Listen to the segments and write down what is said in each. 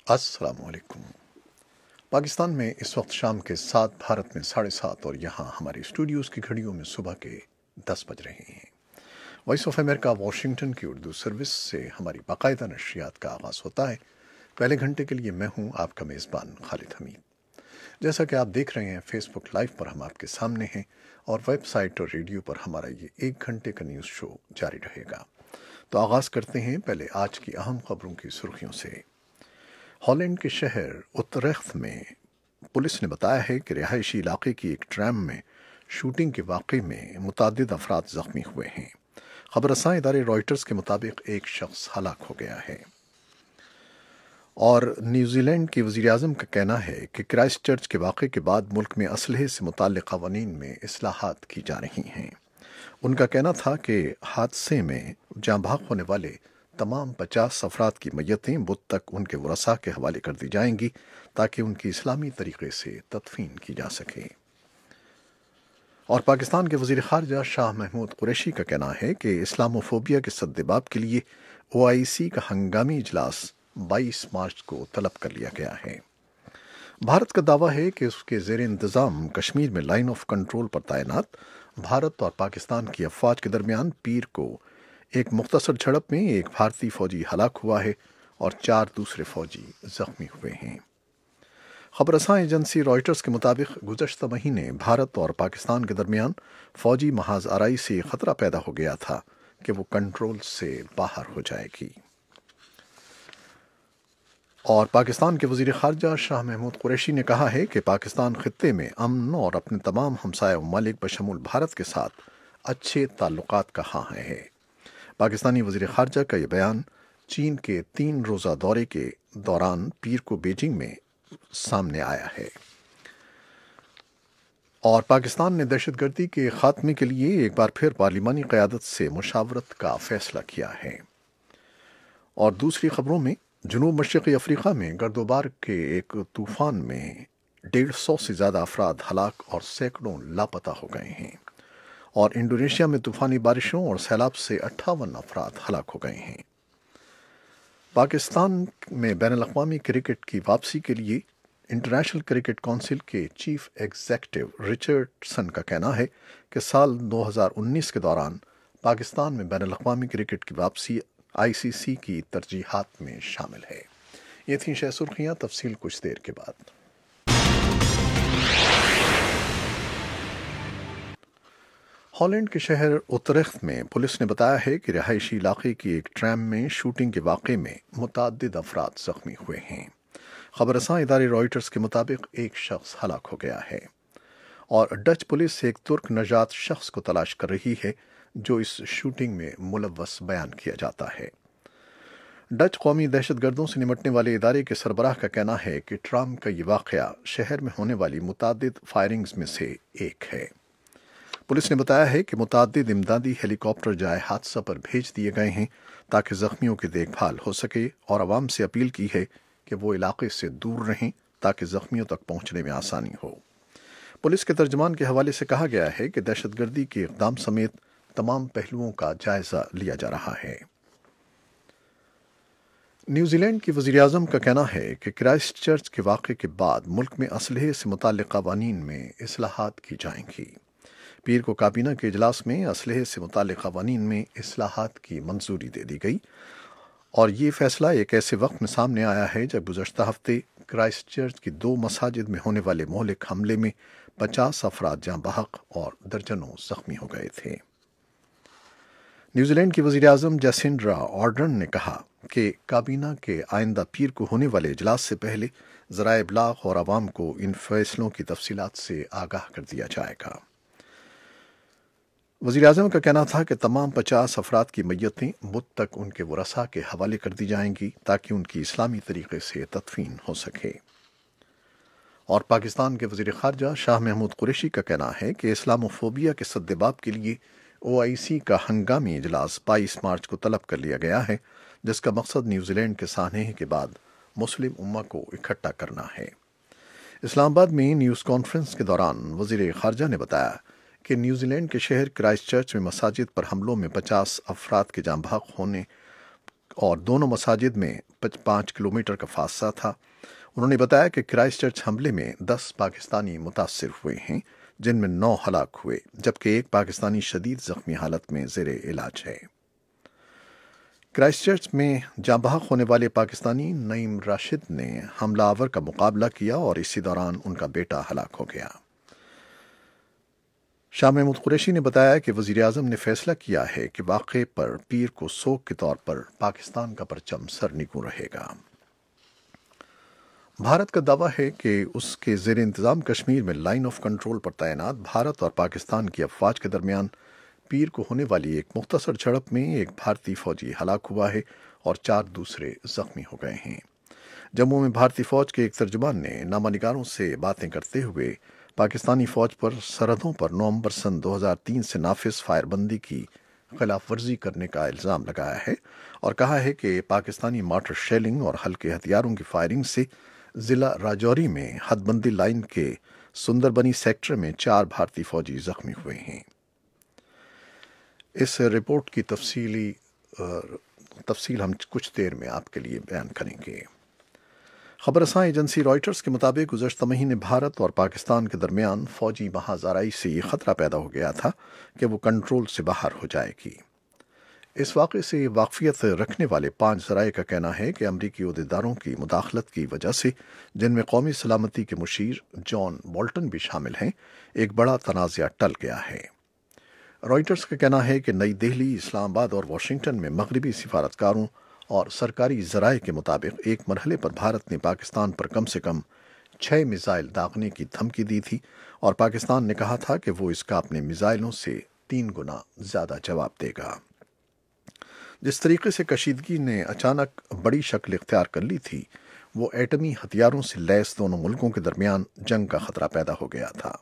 अस्सलाम वालेकुम। पाकिस्तान में इस वक्त शाम के 7, भारत में 7:30 और यहाँ हमारे स्टूडियोज़ की घड़ियों में सुबह के 10 बज रहे हैं। वॉइस ऑफ अमेरिका वाशिंगटन की उर्दू सर्विस से हमारी बाकायदा नशरियात का आगाज़ होता है। पहले घंटे के लिए मैं हूँ आपका मेज़बान खालिद हमीद। जैसा कि आप देख रहे हैं, फेसबुक लाइव पर हम आपके सामने हैं और वेबसाइट और रेडियो पर हमारा ये 1 घंटे का न्यूज़ शो जारी रहेगा। तो आगाज़ करते हैं पहले आज की अहम खबरों की सुर्खियों से। हॉलैंड के शहर उत्तरेख्त में पुलिस ने बताया है कि रिहायशी इलाके की एक ट्रैम में शूटिंग के वाक़े में मुतअद्दिद अफराद ज़ख्मी हुए हैं। खबरसां इदारे रॉयटर्स के मुताबिक एक शख्स हलाक हो गया है। और न्यूजीलैंड के वज़ीर-ए-आज़म का कहना है कि क्राइस्ट चर्च के वाक़े के बाद मुल्क में असलहे से मुताल्लिक़ क़वानीन में इस्लाहात की जा रही हैं। उनका कहना था कि हादसे में जाँ बहक होने वाले तमाम 50 अफराद की मैयतें बुध तक उनके वरसा के हवाले कर दी जाएंगी ताकि उनकी इस्लामी तरीके से तदफीन की जा सके। और पाकिस्तान के वज़ीर ख़ारजा शाह महमूद कुरैशी का कहना है कि इस्लामोफोबिया के सद्देबाब के लिए OIC का हंगामी इजलास 22 मार्च को तलब कर लिया गया है। भारत का दावा है कि उसके ज़ेर इंतज़ाम कश्मीर में लाइन ऑफ कंट्रोल पर तैनात भारत और पाकिस्तान की अफवाज के दरमियान पीर को एक मुख्तसर झड़प में एक भारतीय फौजी हलाक हुआ है और 4 दूसरे फौजी जख्मी हुए हैं। खबरसां एजेंसी रॉयटर्स के मुताबिक गुज़श्ता महीने भारत और पाकिस्तान के दरमियान फौजी महाज आराई से खतरा पैदा हो गया था कि वो कंट्रोल से बाहर हो जाएगी। और पाकिस्तान के वज़ीर ख़ारजा शाह महमूद कुरैशी ने कहा है कि पाकिस्तान खित्ते में अमन और अपने तमाम हमसाया ममालिक बशमूल भारत के साथ अच्छे ताल्लुकात का ख़्वाह है। पाकिस्तानी वज़ीर ख़ारजा का यह बयान चीन के 3 रोज़ा दौरे के दौरान पीर को बीजिंग में सामने आया है। और पाकिस्तान ने दहशतगर्दी के ख़ात्मे के लिए एक बार फिर पार्लिमानी क़यादत से मुशावरत का फ़ैसला किया है। और दूसरी खबरों में जनूब मशरक़ी अफ्रीका में गर्दोबार के एक तूफ़ान में 150 से ज़्यादा अफराद हलाक और सैकड़ों लापता हो गए हैं। और इंडोनेशिया में तूफ़ानी बारिशों और सैलाब से 58 अफराद हलाक हो गए हैं। पाकिस्तान में बैनुल-अक़वामी क्रिकेट की वापसी के लिए इंटरनेशनल क्रिकेट काउंसिल के चीफ एग्जीक्यूटिव रिचर्डसन का कहना है कि साल 2019 के दौरान पाकिस्तान में बैनुल-अक़वामी क्रिकेट की वापसी ICC की तरजीहात में शामिल है। ये थी शह सुर्खियाँ, तफसील कुछ देर के बाद। हॉलैंड के शहर उत्तरेख्त में पुलिस ने बताया है कि रिहायशी इलाके की एक ट्रैम में शूटिंग के वाक़े में मुतअद्दिद अफराद ज़ख्मी हुए हैं। खबरसां इदारे रॉयटर्स के मुताबिक एक शख्स हलाक हो गया है। और डच पुलिस एक तुर्क नजात शख्स को तलाश कर रही है जो इस शूटिंग में मुलव्वस बयान किया जाता है। डच कौमी दहशतगर्दों से निमटने वाले इदारे के सरबराह का कहना है कि ट्राम का ये वाक़या शहर में होने वाली मुतअद्दिद फायरिंग्स में से एक है। पुलिस ने बताया है कि मुतअद्दिद इमदादी हेलीकॉप्टर जाए हादसा पर भेज दिए गए हैं ताकि ज़ख्मियों की देखभाल हो सके और आवाम से अपील की है कि वो इलाके से दूर रहें ताकि ज़ख्मियों तक पहुंचने में आसानी हो। पुलिस के तर्जमान के हवाले से कहा गया है कि दहशतगर्दी के इक़दाम समेत तमाम पहलुओं का जायज़ा लिया जा रहा है। न्यूजीलैंड की वज़ीर-ए-आज़म का कहना है कि क्राइस्ट चर्च के वाक़े के बाद मुल्क में असलहे से मुताल्लिक़ क़वानीन में इस्लाहात की जाएंगी। पीर को काबीना के इजलास में असलहे से मुताल्लिक़ क़वानीन में इस्लाहात की मंजूरी दे दी गई और ये फ़ैसला एक ऐसे वक्त में सामने आया है जब गुज़श्ता हफ्ते क्राइस्ट चर्च की 2 मसाजिद में होने वाले मोहलिक हमले में 50 अफराद जाँ बहक और दर्जनों ज़ख्मी हो गए थे। न्यूजीलैंड की वज़ीर-ए-आज़म जैसिंड्रा आर्डर्न ने कहा कि काबीना के आइंदा पीर को होने वाले इजलास से पहले ज़राए इब्लाग़ और आवाम को इन फ़ैसलों की तफसीलात से आगाह कर दिया जाएगा। वज़ीर-ए-आज़म का कहना था कि तमाम 50 अफराद की मैयतें बुध तक उनके वरसा के हवाले कर दी जाएंगी ताकि उनकी इस्लामी तरीके से तदफीन हो सके। और पाकिस्तान के वज़ीर ख़ारजा शाह महमूद कुरैशी का कहना है कि इस्लामोफोबिया के सद्देबाब के लिए OIC का हंगामी इजलास 22 मार्च को तलब कर लिया गया है, जिसका मकसद न्यूजीलैंड के सानहे के बाद मुस्लिम उम्मा को इकट्ठा करना है। इस्लामाबाद में न्यूज़ कॉन्फ्रेंस के दौरान वज़ीर ख़ारजा ने बताया कि न्यूजीलैंड के शहर क्राइस्ट चर्च में मसाजिद पर हमलों में 50 अफराद के जाँ बहक होने اور دونوں مساجد میں 5 کلومیٹر کا فاصلہ تھا۔ انہوں نے بتایا کہ کرائسٹ چرچ حملے میں 10 پاکستانی متاثر ہوئے ہیں، جن میں 9 ہلاک ہوئے، جبکہ ایک پاکستانی شدید زخمی حالت میں زیر علاج ہے۔ کرائسٹ چرچ میں جاں بحق ہونے والے پاکستانی نعیم راشد نے حملہ آور کا مقابلہ کیا اور اسی دوران ان کا بیٹا ہلاک ہو گیا۔ شاہ محمود قریشی نے بتایا کہ وزیراعظم نے فیصلہ کیا ہے کہ واقعے پر پیر کو سوگ کے طور پر پاکستان کا پرچم سرنگوں رہے گا۔ بھارت کا دعویٰ ہے کہ اس کے زیر انتظام کشمیر میں لائن آف کنٹرول پر تعینات بھارت اور پاکستان کی افواج کے درمیان پیر کو ہونے والی ایک مختصر جھڑپ میں ایک بھارتی فوجی ہلاک ہوا ہے اور 4 دوسرے زخمی ہو گئے ہیں۔ جموں میں بھارتی فوج کے ایک ترجمان نے نامہ نگاروں سے باتیں کرتے ہوئے پاکستانی فوج پر سرحدوں پر نومبر سن 2003 سے نافذ فائر بندی کی خلاف ورزی کرنے کا الزام لگایا ہے اور کہا ہے کہ پاکستانی مارٹر شیلنگ اور ہلکے ہتھیاروں کی فائرنگ سے ضلع راجوری میں حد بندی لائن کے سندر بنی سیکٹر میں 4 بھارتی فوجی زخمی ہوئے ہیں۔ اس رپورٹ کی تفصیل ہم کچھ دیر میں آپ کے لیے بیان کریں گے۔ خبر رساں ایجنسی رائٹرز کے مطابق گزشتہ مہینے بھارت اور پاکستان کے درمیان فوجی محاذ آرائی سے یہ خطرہ پیدا ہو گیا تھا کہ وہ کنٹرول سے باہر ہو جائے گی۔ اس واقعے سے واقفیت رکھنے والے 5 ذرائع کا کہنا ہے کہ امریکی عہدیداروں کی مداخلت کی وجہ سے، جن میں قومی سلامتی کے مشیر جان بولٹن بھی شامل ہیں، ایک بڑا تنازعہ ٹل گیا ہے۔ رائٹرز کا کہنا ہے کہ نئی دہلی، اسلام آباد اور واشنگٹن میں مغربی سفارتکاروں اور سرکاری ذرائع کے مطابق ایک مرحلے پر بھارت نے پاکستان پر کم سے کم 6 میزائل داغنے کی دھمکی دی تھی اور پاکستان نے کہا تھا کہ وہ اس کا اپنے میزائلوں سے 3 گنا زیادہ جواب دے گا۔ جس طریقے سے کشیدگی نے اچانک بڑی شکل اختیار کر لی تھی، وہ ایٹمی ہتھیاروں سے لیس دونوں ملکوں کے درمیان جنگ کا خطرہ پیدا ہو گیا تھا۔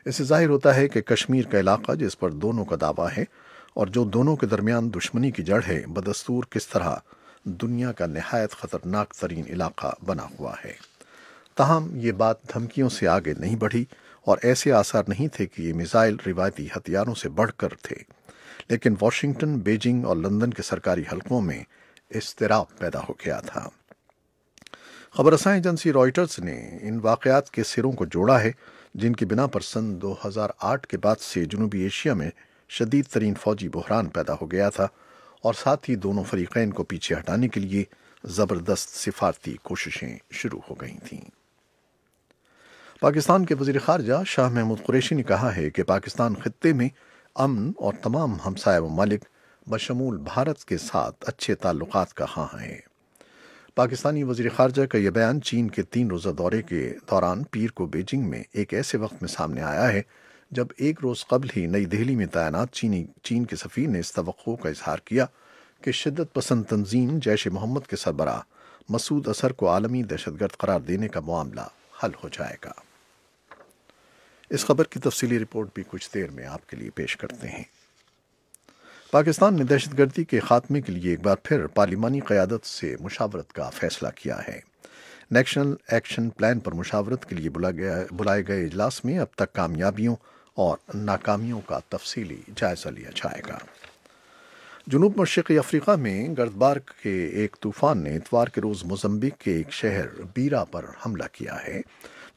اس سے ظاہر ہوتا ہے کہ کشمیر کا علاقہ جس پر دونوں کا دعویٰ ہے اور جو دونوں کے درمیان دشمنی کی جڑ ہے، بدستور کس طرح دنیا کا نہایت خطرناک ترین علاقہ بنا ہوا ہے۔ تاہم یہ بات دھمکیوں سے آگے نہیں بڑھی اور ایسے آثار نہیں تھے کہ یہ میزائل روایتی ہتھیاروں سے بڑھ کر تھے، لیکن واشنگٹن، بیجنگ اور لندن کے سرکاری حلقوں میں اضطراب پیدا ہو گیا تھا۔ خبر رساں ایجنسی رائٹرز نے ان واقعات کے سروں کو جوڑا ہے جن کی بنا پر سن 2008 کے بعد سے جنوبی ایشیا میں شدید ترین فوجی بحران پیدا ہو گیا تھا اور ساتھ ہی دونوں فریقین کو پیچھے ہٹانے کے لیے زبردست سفارتی کوششیں شروع ہو گئی تھیں۔ پاکستان کے وزیر خارجہ شاہ محمود قریشی نے کہا ہے کہ پاکستان خطے میں امن اور تمام ہمسایہ ممالک بشمول بھارت کے ساتھ اچھے تعلقات کا خواہاں ہے۔ پاکستانی وزیر خارجہ کا یہ بیان چین کے 3 روزہ دورے کے دوران پیر کو بیجنگ میں ایک ایسے وقت میں سامنے آیا ہے جب ایک روز قبل ہی نئی دہلی میں تعینات چین کے سفیر نے اس توقع کا اظہار کیا کہ شدت پسند تنظیم جیش محمد کے سربراہ مسعود اظہر کو عالمی دہشت گرد قرار دینے کا معاملہ حل ہو جائے گا۔ اس خبر کی تفصیلی رپورٹ بھی کچھ دیر میں آپ کے لیے پیش کرتے ہیں۔ پاکستان نے دہشت گردی کے خاتمے کے لیے ایک بار پھر پارلیمانی قیادت سے مشاورت کا فیصلہ کیا ہے۔ نیشنل ایکشن پلان پر مشاورت کے لیے بلائے گئے اجلاس میں اب تک کامیابیوں اور ناکامیوں کا تفصیلی جائزہ لیا جائے گا۔ جنوب مشرقی افریقہ میں گردبار کے ایک طوفان نے اتوار کے روز موزمبیق کے ایک شہر بیرا پر حملہ کیا ہے،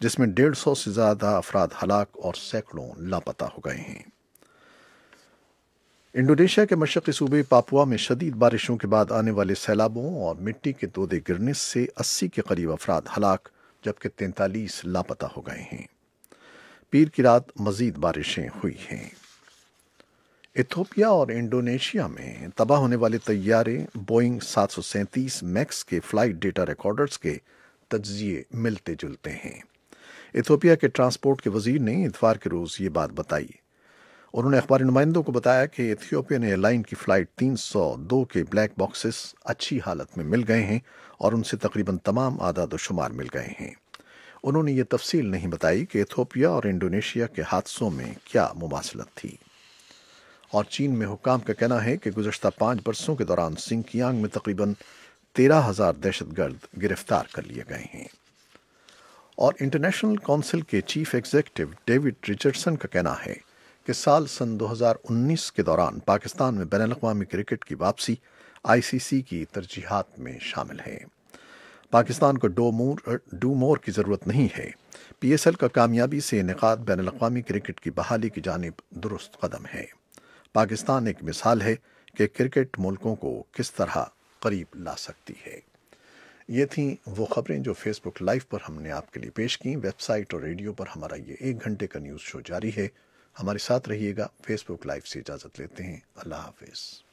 جس میں 150 سے زیادہ افراد ہلاک اور سینکڑوں لاپتہ ہو گئے ہیں۔ انڈونیشیا کے مشرقی صوبے پاپوا میں شدید بارشوں کے بعد آنے والے سیلابوں اور مٹی کے تودے گرنے سے 80 کے قریب افراد ہلاک جبکہ 43 لاپتہ ہو گئے ہیں۔ پیر کی رات مزید بارشیں ہوئی ہیں۔ ایتھوپیا اور انڈونیشیا میں تباہ ہونے والے طیارے بوئنگ 737 میکس کے فلائٹ ڈیٹا ریکارڈرز کے تجزیے ملتے جلتے ہیں۔ ایتھوپیا کے ٹرانسپورٹ کے وزیر نے اتوار کے روز یہ بات بتائی۔ انہوں نے اخباری نمائندوں کو بتایا کہ ایتھوپین ایئر لائن کی فلائٹ 302 کے بلیک باکسز اچھی حالت میں مل گئے ہیں اور ان سے تقریباً تمام اعداد و شمار مل گئے ہیں۔ انہوں نے یہ تفصیل نہیں بتائی کہ ایتھوپیا اور انڈونیشیا کے حادثوں میں کیا مماثلت تھی۔ اور چین میں حکام کا کہنا ہے کہ گزشتہ 5 برسوں کے دوران سنکیانگ میں تقریباً 13,000 دہشت گرد گرفتار کر لیے گئے ہیں۔ اور انٹرنیشنل کونسل کے چیف ایگزیکٹو ڈیوڈ رچرڈسن کا کہنا ہے کہ سال سن 2019 کے دوران پاکستان میں بین الاقوامی کرکٹ کی واپسی ICC की तरजीहात में शामिल है। पाकिस्तान को डू मोर की ज़रूरत नहीं है। PSL का कामयाबी से इनेकाद बैनुल-अक़वामी क्रिकेट की बहाली की जानिब दुरुस्त कदम है। पाकिस्तान एक मिसाल है कि क्रिकेट मुल्कों को किस तरह करीब ला सकती है। ये थीं वो ख़बरें जो फेसबुक लाइव पर हमने आपके लिए पेश की। वेबसाइट और रेडियो पर हमारा ये 1 घंटे का न्यूज़ शो जारी है। हमारे साथ रहिएगा। फेसबुक लाइव से इजाज़त लेते हैं। अल्लाह हाफ़िज़।